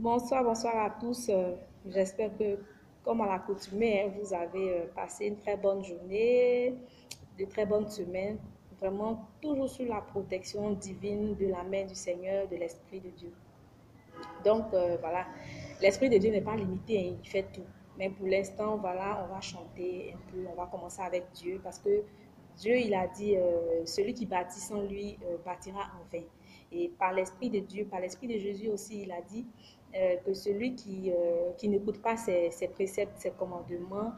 Bonsoir, bonsoir à tous. J'espère que, comme à l'accoutumée, vous avez passé une très bonne journée, de très bonnes semaines. Vraiment, toujours sous la protection divine de la main du Seigneur, de l'Esprit de Dieu. Donc, voilà, l'Esprit de Dieu n'est pas limité, hein, il fait tout. Mais pour l'instant, voilà, on va chanter un peu, on va commencer avec Dieu parce que Dieu, il a dit, celui qui bâtit sans lui bâtira en vain. Et par l'Esprit de Dieu, par l'Esprit de Jésus aussi, il a dit que celui qui n'écoute pas ses préceptes, ses commandements,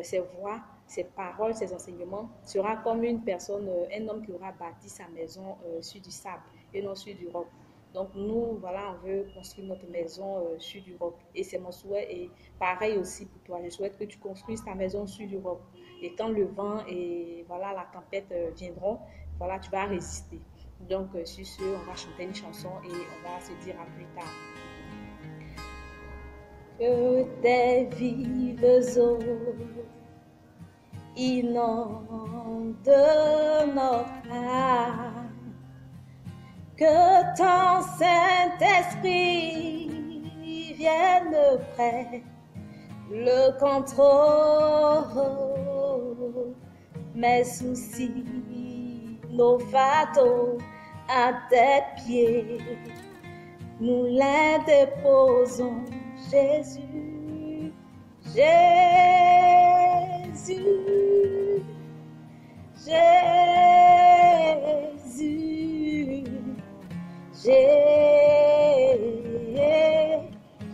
ses voies, ses paroles, ses enseignements, sera comme une personne, un homme qui aura bâti sa maison sur du sable et non sur du roc. Donc nous, voilà, on veut construire notre maison sur du roc. Et c'est mon souhait. Et pareil aussi pour toi. Je souhaite que tu construises ta maison sur du roc. Et quand le vent et voilà, la tempête viendront, voilà, tu vas résister. Donc sur ce, on va chanter une chanson et on va se dire à plus tard. Que tes vives eaux inondent notre âme. Que ton Saint-Esprit vienne près, le contrôle, mes soucis, nos fardeaux à tes pieds. Nous les déposons, Jésus, Jésus, Jésus.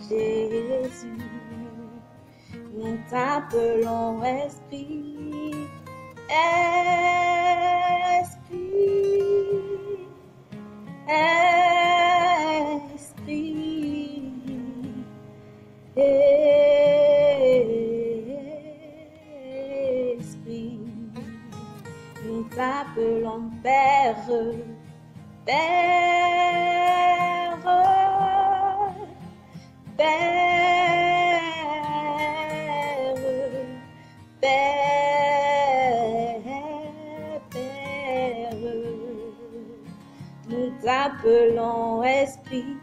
Jésus, nous t'appelons Esprit, Esprit, Esprit, Esprit, nous t'appelons Père, Père, Père, Père, Père, nous t'appelons Esprit,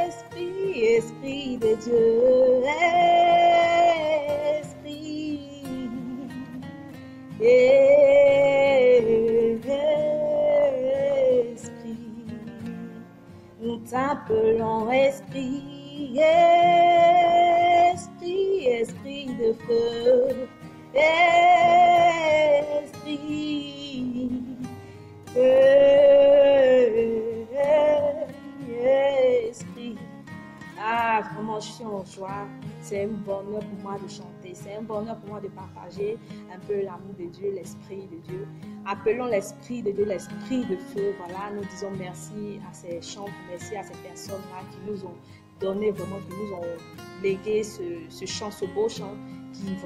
Esprit, Esprit de Dieu, Esprit, nous t'appelons Esprit, Esprit, Esprit de feu, Esprit, Esprit. Ah, vraiment, je suis en joie. C'est un bonheur pour moi de chanter. C'est un bonheur pour moi de partager un peu l'amour de Dieu, l'Esprit de Dieu. Appelons l'Esprit de Dieu, l'Esprit de feu. Voilà, nous disons merci à ces chants, merci à ces personnes-là qui nous ont donné vraiment, qui nous ont légué ce chant, ce beau chant qui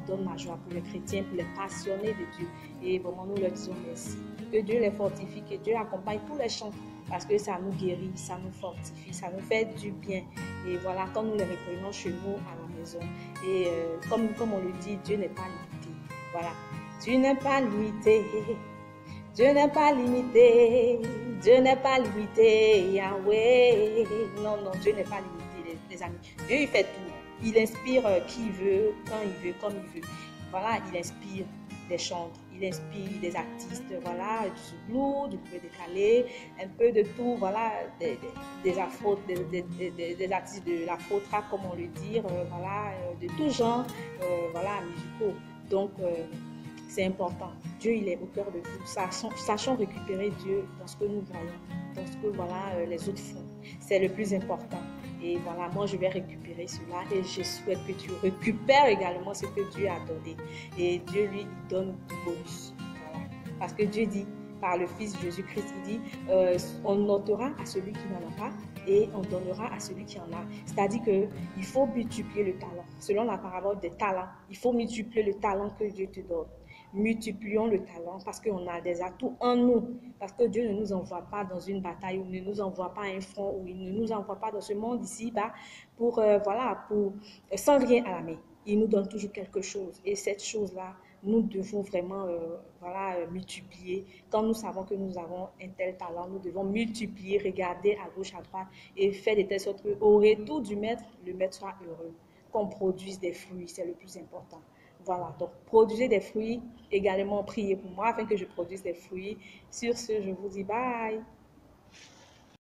donne la joie pour les chrétiens, pour les passionnés de Dieu. Et vraiment, nous leur disons merci. Que Dieu les fortifie, que Dieu accompagne tous les chants parce que ça nous guérit, ça nous fortifie, ça nous fait du bien. Et voilà, quand nous les reprenons chez nous à la maison. Et comme on le dit, Dieu n'est pas limité. Voilà, Dieu n'est pas limité. Dieu n'est pas limité. Dieu n'est pas limité. Yahweh. Non, non, Dieu n'est pas limité, les amis. Dieu, il fait tout. Il inspire qui il veut, quand il veut, comme il veut. Voilà, il inspire des chantres, il inspire des artistes, voilà, du souglou, du coupé décalé, un peu de tout, voilà, des afro, des artistes de l'afro-trap, comme on le dit, voilà, de tout genre, voilà, musicaux. Donc, c'est important. Dieu, il est au cœur de tout. Sachons récupérer Dieu dans ce que nous voyons, dans ce que voilà, les autres font. C'est le plus important. Et voilà, moi, je vais récupérer cela et je souhaite que tu récupères également ce que Dieu a donné. Et Dieu, lui, il donne du bonus. Voilà. Parce que Dieu dit, par le Fils Jésus-Christ, il dit, on notera à celui qui n'en a pas et on donnera à celui qui en a. C'est-à-dire qu'il faut multiplier le talent. Selon la parabole des talents, il faut multiplier le talent que Dieu te donne. Multiplions le talent parce qu'on a des atouts en nous. Parce que Dieu ne nous envoie pas dans une bataille ou ne nous envoie pas à un front ou il ne nous envoie pas dans ce monde ici-bas pour, voilà, sans rien à la main. Il nous donne toujours quelque chose. Et cette chose-là, nous devons vraiment voilà, multiplier. Quand nous savons que nous avons un tel talent, nous devons multiplier, regarder à gauche, à droite et faire de telle sorte qu'au retour du maître, le maître soit heureux. Qu'on produise des fruits, c'est le plus important. Voilà, donc produisez des fruits, également priez pour moi afin que je produise des fruits. Sur ce, je vous dis bye.